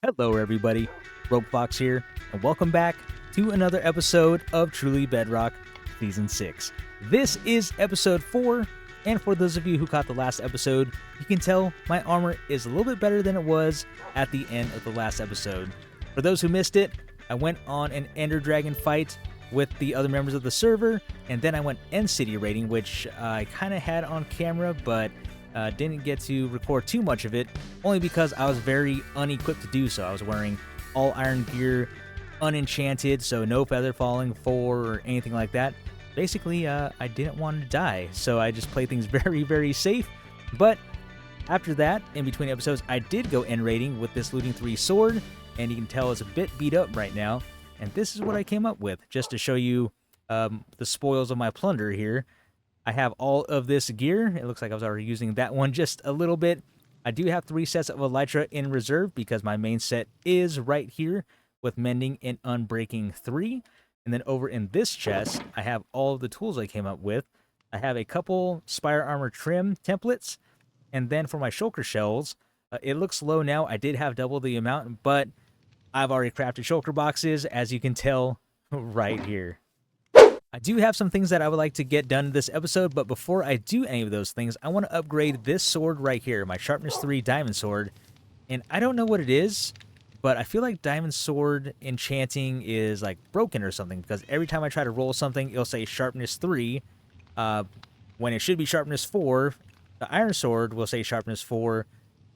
Hello, everybody. Ropefox here, and welcome back to another episode of Truly Bedrock Season 6. This is episode 4, and for those of you who caught the last episode, you can tell my armor is a little bit better than it was at the end of the last episode. For those who missed it, I went on an Ender Dragon fight with the other members of the server, and then I went End City raiding, which I kind of had on camera, but didn't get to record too much of it, only because I was very unequipped to do so. I was wearing all iron gear, unenchanted, so no feather falling 4 or anything like that. Basically, I didn't want to die, so I just played things very, very safe. But after that, in between episodes, I did go end raiding with this Looting 3 sword, and you can tell it's a bit beat up right now. And this is what I came up with, just to show you the spoils of my plunder here. I have all of this gear. It looks like I was already using that one just a little bit. I do have 3 sets of Elytra in reserve because my main set is right here with Mending and Unbreaking 3. And then over in this chest, I have all of the tools I came up with. I have a couple Spire Armor Trim templates. And then for my shulker shells, it looks low now. I did have double the amount, but I've already crafted shulker boxes, as you can tell right here. I do have some things that I would like to get done in this episode, but before I do any of those things, I want to upgrade this sword right here, my Sharpness 3 Diamond Sword. And I don't know what it is, but I feel like Diamond Sword enchanting is like broken or something, because every time I try to roll something, it'll say Sharpness 3, when it should be Sharpness 4. The Iron Sword will say Sharpness 4,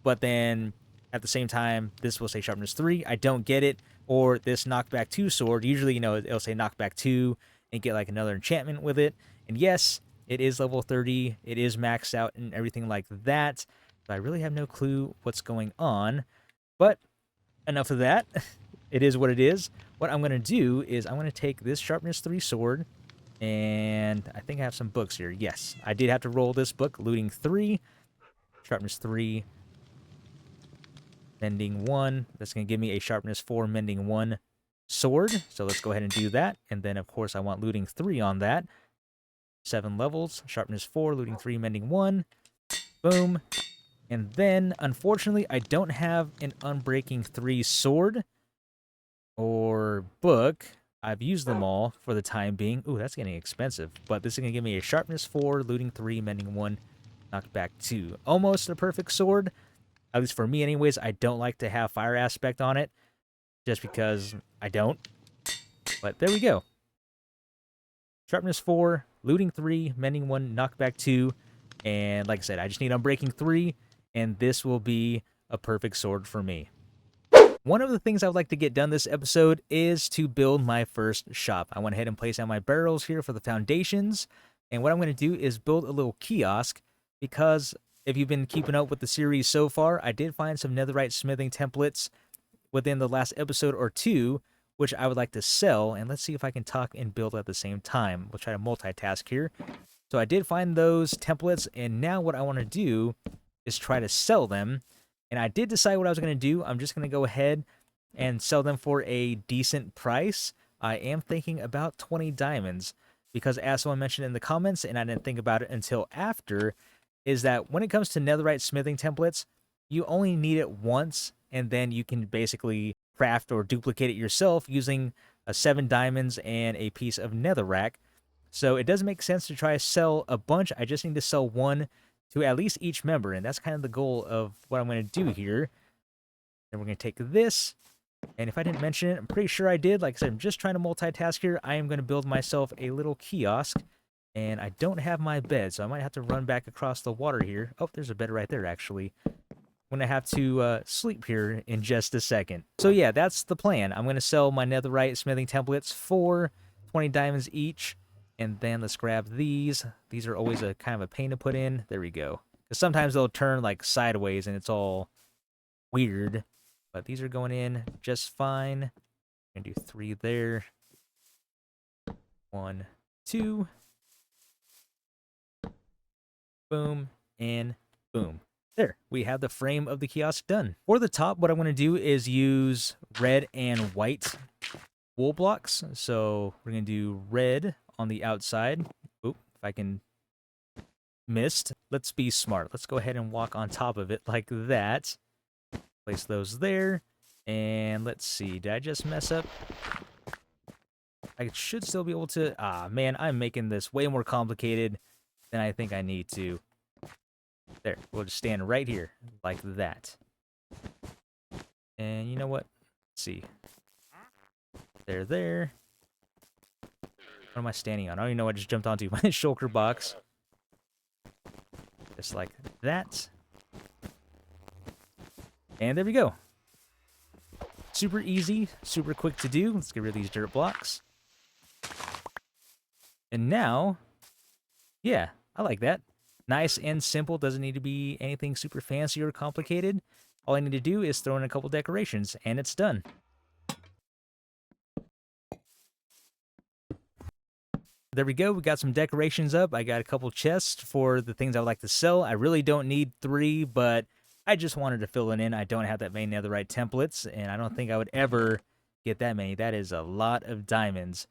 but then at the same time, this will say Sharpness 3. I don't get it. Or this Knockback 2 sword, usually, it'll say Knockback 2, and get like another enchantment with it. And yes, it is level 30. It is maxed out and everything like that. But I really have no clue what's going on. But enough of that. It is what it is. What I'm going to do is I'm going to take this Sharpness 3 sword. And I think I have some books here. Yes, I did have to roll this book. Looting 3. Sharpness 3. Mending 1. That's going to give me a Sharpness 4 Mending 1 sword. So let's go ahead and do that. And then, of course, I want Looting 3 on that. 7 levels. Sharpness 4, Looting 3, Mending 1. Boom. And then, unfortunately, I don't have an Unbreaking 3 sword or book. I've used them all for the time being. Ooh, that's getting expensive. But this is going to give me a Sharpness 4, Looting 3, Mending 1, Knockback 2. Almost a perfect sword. At least for me anyways. I don't like to have fire aspect on it, just because I don't. But there we go. Sharpness 4, Looting 3, Mending 1, Knockback 2. And like I said, I just need Unbreaking 3, and this will be a perfect sword for me. One of the things I would like to get done this episode is to build my first shop. I went ahead and placed down my barrels here for the foundations. And what I'm going to do is build a little kiosk, because if you've been keeping up with the series so far, I did find some netherite smithing templates within the last episode or two, which I would like to sell. And let's see if I can talk and build at the same time. We'll try to multitask here. So I did find those templates, and now what I want to do is try to sell them. And I did decide what I was going to do. I'm just going to go ahead and sell them for a decent price. I am thinking about 20 diamonds, because as someone mentioned in the comments, and I didn't think about it until after, is that when it comes to netherite smithing templates, you only need it once, and then you can basically craft or duplicate it yourself using 7 diamonds and a piece of netherrack. So it doesn't make sense to try to sell a bunch. I just need to sell one to at least each member, and that's kind of the goal of what I'm going to do here. Then we're going to take this, and if I didn't mention it, I'm pretty sure I did. Like I said, I'm just trying to multitask here. I am going to build myself a little kiosk, and I don't have my bed, so I might have to run back across the water here. Oh, there's a bed right there, actually. I'm going to have to sleep here in just a second. So yeah, that's the plan. I'm going to sell my netherite smithing templates for 20 diamonds each. And then let's grab these. These are always a kind of a pain to put in. There we go. Because sometimes they'll turn like sideways and it's all weird. But these are going in just fine. I'm going to do 3 there. 1, 2. Boom. And boom. There, we have the frame of the kiosk done. For the top, what I want to do is use red and white wool blocks. So we're going to do red on the outside. Oop, if I can missed. Let's be smart. Let's go ahead and walk on top of it like that. Place those there. And let's see, did I just mess up? I should still be able to... Ah, man, I'm making this way more complicated than I think I need to. There, we'll just stand right here, like that. And you know what? Let's see. There. What am I standing on? I don't even know what I just jumped onto. My shulker box. Just like that. And there we go. Super easy, super quick to do. Let's get rid of these dirt blocks. And now, yeah, I like that. Nice and simple. Doesn't need to be anything super fancy or complicated. All I need to do is throw in a couple decorations, and it's done. There we go. We got some decorations up. I got a couple chests for the things I would like to sell. I really don't need 3, but I just wanted to fill it in. I don't have that many netherite templates, and I don't think I would ever get that many. That is a lot of diamonds.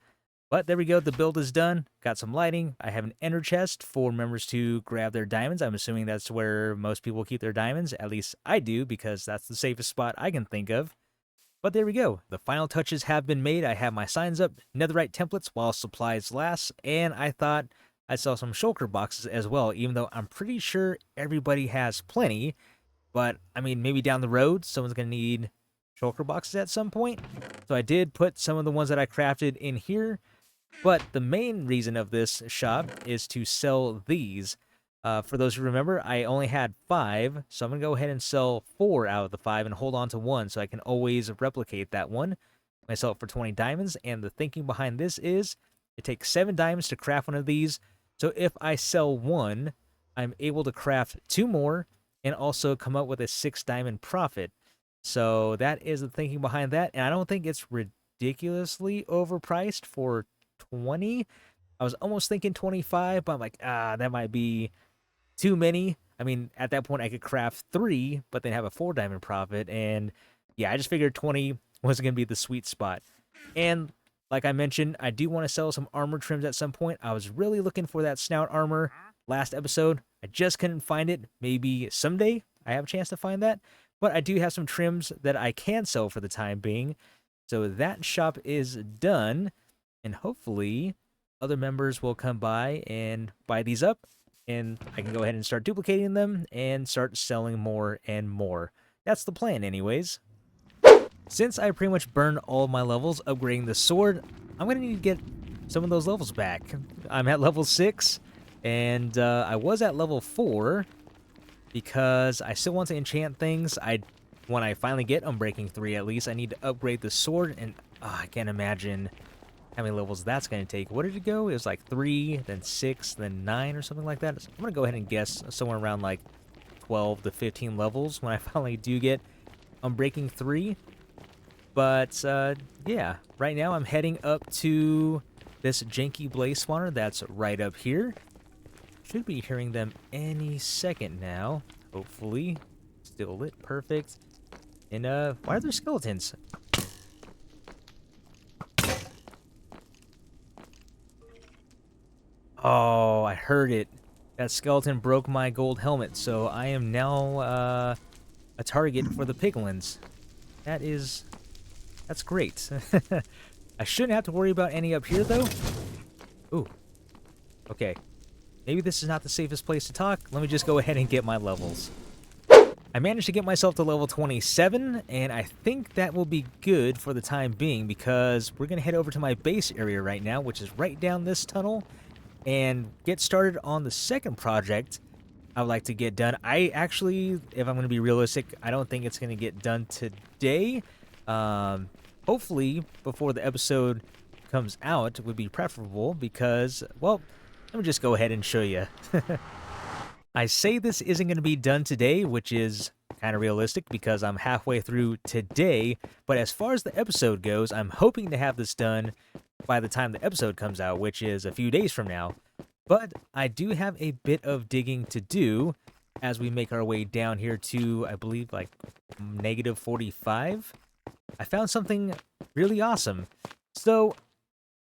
But there we go. The build is done. Got some lighting. I have an ender chest for members to grab their diamonds. I'm assuming that's where most people keep their diamonds. At least I do, because that's the safest spot I can think of. But there we go. The final touches have been made. I have my signs up, netherite templates while supplies last, and I thought I'd sell some shulker boxes as well, even though I'm pretty sure everybody has plenty. But, I mean, maybe down the road, someone's going to need shulker boxes at some point. So I did put some of the ones that I crafted in here. But the main reason of this shop is to sell these. For those who remember, I only had 5, so I'm going to go ahead and sell 4 out of the 5 and hold on to 1 so I can always replicate that one. I sell it for 20 diamonds, and the thinking behind this is it takes 7 diamonds to craft one of these, so if I sell 1, I'm able to craft 2 more and also come up with a 6 diamond profit. So that is the thinking behind that, and I don't think it's ridiculously overpriced for 20. I was almost thinking 25, but I'm like, that might be too many. I mean, at that point, I could craft 3, but then have a 4 diamond profit. And yeah, I just figured 20 was going to be the sweet spot. And like I mentioned, I do want to sell some armor trims at some point. I was really looking for that snout armor last episode. I just couldn't find it. Maybe someday I have a chance to find that. But I do have some trims that I can sell for the time being. So that shop is done. And hopefully other members will come by and buy these up, and I can go ahead and start duplicating them and start selling more and more. That's the plan anyways. Since I pretty much burned all my levels upgrading the sword, I'm going to need to get some of those levels back. I'm at level 6, and I was at level 4 because I still want to enchant things. When I finally get Unbreaking 3 at least, I need to upgrade the sword, and I can't imagine how many levels that's going to take. What did it go? It was like 3, then 6, then 9 or something like that. So I'm going to go ahead and guess somewhere around like 12 to 15 levels when I finally do get Unbreaking 3. But, yeah, right now I'm heading up to this janky blaze spawner that's right up here. Should be hearing them any second now, hopefully. Still lit, perfect. And, why are there skeletons? Oh, I heard it. That skeleton broke my gold helmet, so I am now a target for the piglins. That's great. I shouldn't have to worry about any up here, though. Ooh. Okay. Maybe this is not the safest place to talk. Let me just go ahead and get my levels. I managed to get myself to level 27, and I think that will be good for the time being because we're going to head over to my base area right now, which is right down this tunnel, and get started on the second project I would like to get done. I actually, if I'm going to be realistic, I don't think it's going to get done today. Hopefully, before the episode comes out would be preferable because, well, let me just go ahead and show you. I say this isn't going to be done today, which is kind of realistic because I'm halfway through today, but as far as the episode goes, I'm hoping to have this done by the time the episode comes out, which is a few days from now. But I do have a bit of digging to do as we make our way down here to, I believe, like negative 45. I found something really awesome. So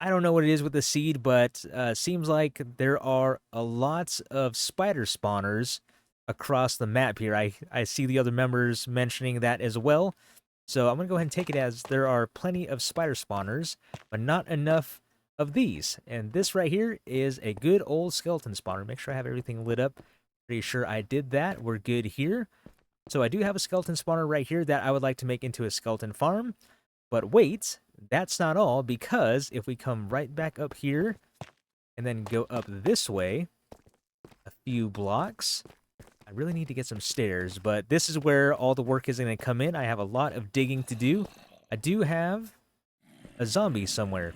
I don't know what it is with the seed, but seems like there are a lot of spider spawners across the map here. I see the other members mentioning that as well. So I'm going to go ahead and take it as there are plenty of spider spawners, but not enough of these. And this right here is a good old skeleton spawner. Make sure I have everything lit up. Pretty sure I did that. We're good here. So I do have a skeleton spawner right here that I would like to make into a skeleton farm. But wait, that's not all, because if we come right back up here and then go up this way a few blocks, I really need to get some stairs, but this is where all the work is going to come in. I have a lot of digging to do. I do have a zombie somewhere.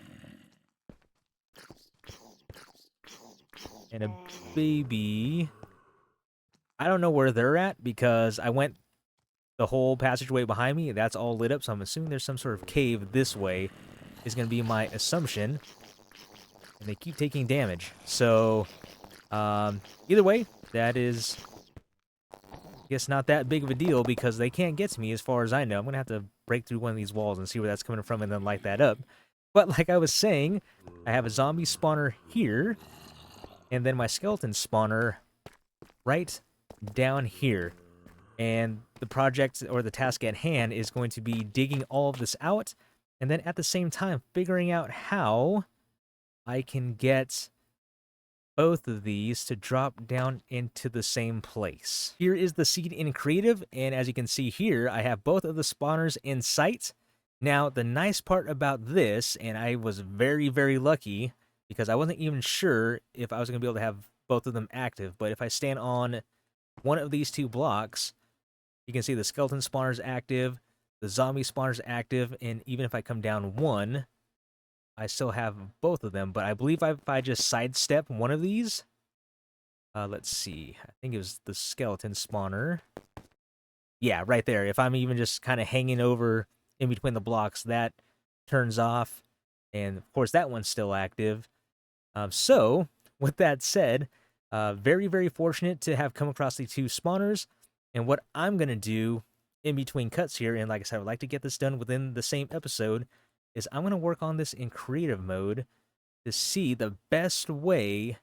And a baby. I don't know where they're at because I went the whole passageway behind me. That's all lit up, so I'm assuming there's some sort of cave this way is going to be my assumption. And they keep taking damage. So, either way, that is, I guess, not that big of a deal because they can't get to me as far as I know. I'm going to have to break through one of these walls and see where that's coming from and then light that up. But like I was saying, I have a zombie spawner here, and then my skeleton spawner right down here. And the project or the task at hand is going to be digging all of this out, and then at the same time figuring out how I can get both of these to drop down into the same place. Here is the seed in creative, and as you can see here, I have both of the spawners in sight. Now, the nice part about this, and I was very, very lucky, because I wasn't even sure if I was going to be able to have both of them active, but if I stand on one of these two blocks, you can see the skeleton spawner's active, the zombie spawner's active, and even if I come down one, I still have both of them. But I believe if I just sidestep one of these, let's see, I think it was the skeleton spawner. Yeah, right there. If I'm even just kind of hanging over in between the blocks, that turns off. And of course, that one's still active. So, with that said, very, very fortunate to have come across the two spawners. And what I'm going to do in between cuts here, and like I said, I would like to get this done within the same episode, is I'm going to work on this in creative mode to see the best way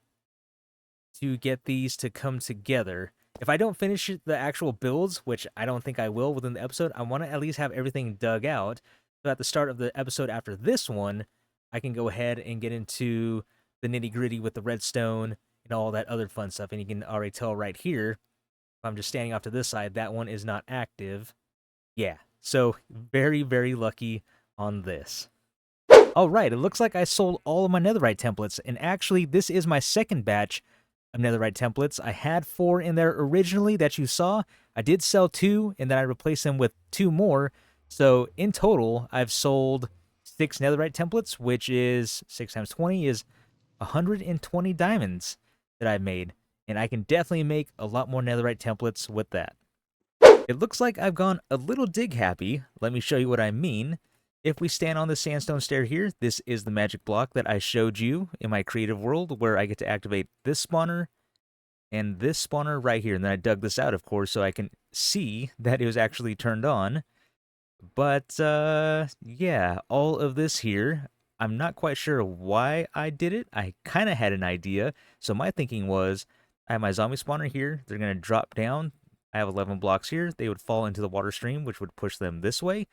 to get these to come together. If I don't finish the actual builds, which I don't think I will within the episode, I want to at least have everything dug out. So at the start of the episode after this one, I can go ahead and get into the nitty-gritty with the redstone and all that other fun stuff. And you can already tell right here, I'm just standing off to this side, that one is not active. Yeah, so very, very lucky on this. All right, it looks like I sold all of my netherite templates, and actually this is my second batch of netherite templates. I had 4 in there originally that you saw. I did sell 2, and then I replaced them with 2 more. So in total, I've sold 6 netherite templates, which is 6 times 20 is 120 diamonds that I've made. And I can definitely make a lot more netherite templates with that. It looks like I've gone a little dig happy. Let me show you what I mean. If we stand on the sandstone stair here, this is the magic block that I showed you in my creative world where I get to activate this spawner and this spawner right here. And then I dug this out, of course, so I can see that it was actually turned on. But, yeah, all of this here, I'm not quite sure why I did it. I kind of had an idea. So my thinking was, I have my zombie spawner here. They're going to drop down. I have 11 blocks here. They would fall into the water stream, which would push them this way.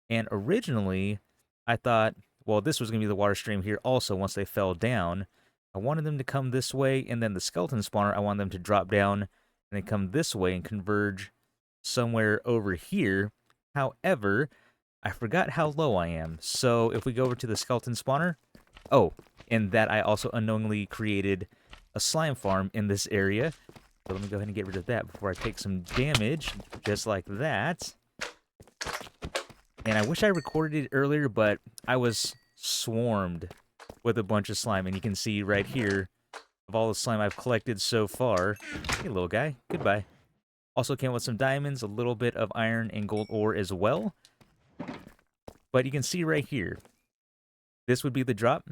And originally, I thought, well, this was going to be the water stream here also once they fell down. I wanted them to come this way, and then the skeleton spawner, I wanted them to drop down and then come this way and converge somewhere over here. However, I forgot how low I am. So if we go over to the skeleton spawner, oh, and that I also unknowingly created a slime farm in this area. So let me go ahead and get rid of that before I take some damage, just like that. And I wish I recorded it earlier, but I was swarmed with a bunch of slime. And you can see right here, of all the slime I've collected so far. Hey, little guy, goodbye. Also came with some diamonds, a little bit of iron and gold ore as well. But you can see right here, this would be the drop.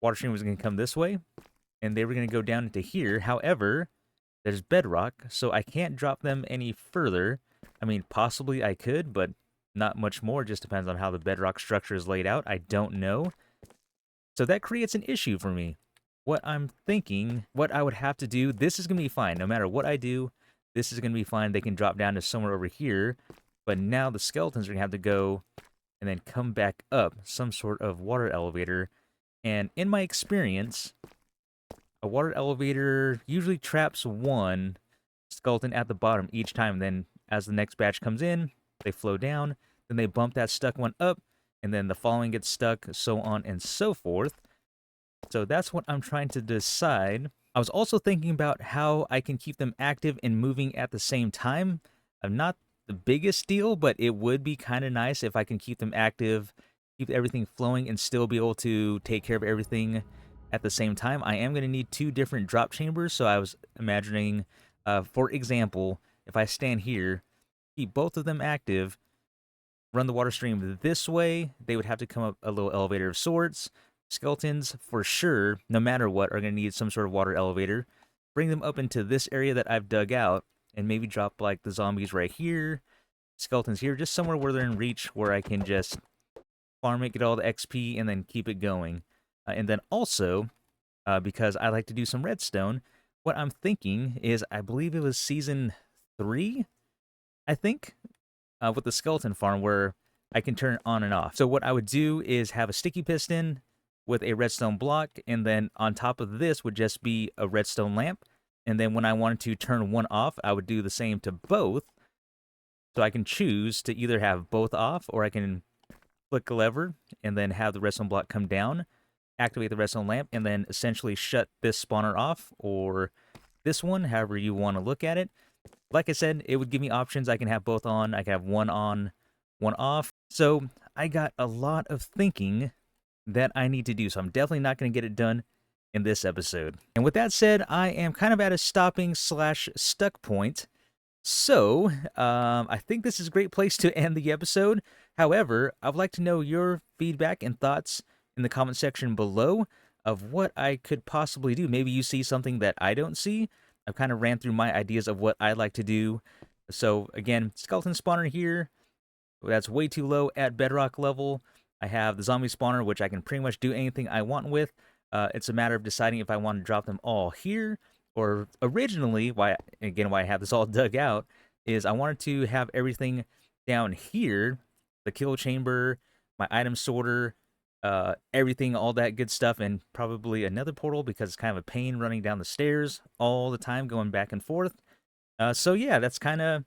Water stream was going to come this way, and they were going to go down into here. However, there's bedrock, so I can't drop them any further. I mean, possibly I could, but not much more. It just depends on how the bedrock structure is laid out. I don't know. So that creates an issue for me. What I'm thinking, what I would have to do, this is going to be fine. No matter what I do, this is going to be fine. They can drop down to somewhere over here. but now the skeletons are going to have to go and then come back up some sort of water elevator. And in my experience, a water elevator usually traps one skeleton at the bottom each time. Then as the next batch comes in, they flow down, then they bump that stuck one up, and then the following gets stuck, so on and so forth. So that's what I'm trying to decide. I was also thinking about how I can keep them active and moving at the same time. I'm not the biggest deal, but it would be kind of nice if I can keep them active, keep everything flowing, and still be able to take care of everything at the same time. I am going to need 2 different drop chambers, so I was imagining, for example, if I stand here, keep both of them active, run the water stream this way, they would have to come up a little elevator of sorts. Skeletons, for sure, no matter what, are going to need some sort of water elevator. Bring them up into this area that I've dug out, and maybe drop like the zombies right here, skeletons here, just somewhere where they're in reach, where I can just farm it, get all the XP, and then keep it going. And then also, because I like to do some redstone, what I'm thinking is, I believe it was season 3, I think, with the skeleton farm, where I can turn it on and off. So what I would do is have a sticky piston with a redstone block, and then on top of this would just be a redstone lamp. And then when I wanted to turn one off, I would do the same to both. So I can choose to either have both off, or I can click a lever and then have the redstone block come down, activate the redstone lamp, and then essentially shut this spawner off, or this one, however you want to look at it. Like I said, it would give me options. I can have both on, I can have one on, one off. So I got a lot of thinking that I need to do, so I'm definitely not going to get it done in this episode. And with that said, I am kind of at a stopping/stuck point. So, I think this is a great place to end the episode. However, I would like to know your feedback and thoughts in the comment section below of what I could possibly do. Maybe you see something that I don't see. I've kind of ran through my ideas of what I'd like to do. So, again, skeleton spawner here. That's way too low at bedrock level. I have the zombie spawner, which I can pretty much do anything I want with. It's a matter of deciding if I want to drop them all here, or originally, why I have this all dug out, is I wanted to have everything down here, the kill chamber, my item sorter, everything, all that good stuff, and probably another portal, because it's kind of a pain running down the stairs all the time, going back and forth. So yeah, that's kind of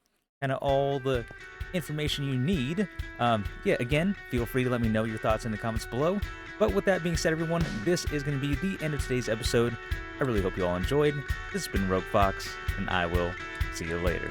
all the information you need. Yeah, again, feel free to let me know your thoughts in the comments below. But with that being said, everyone, this is going to be the end of today's episode. I really hope you all enjoyed. This has been Rogue Fox, and I will see you later.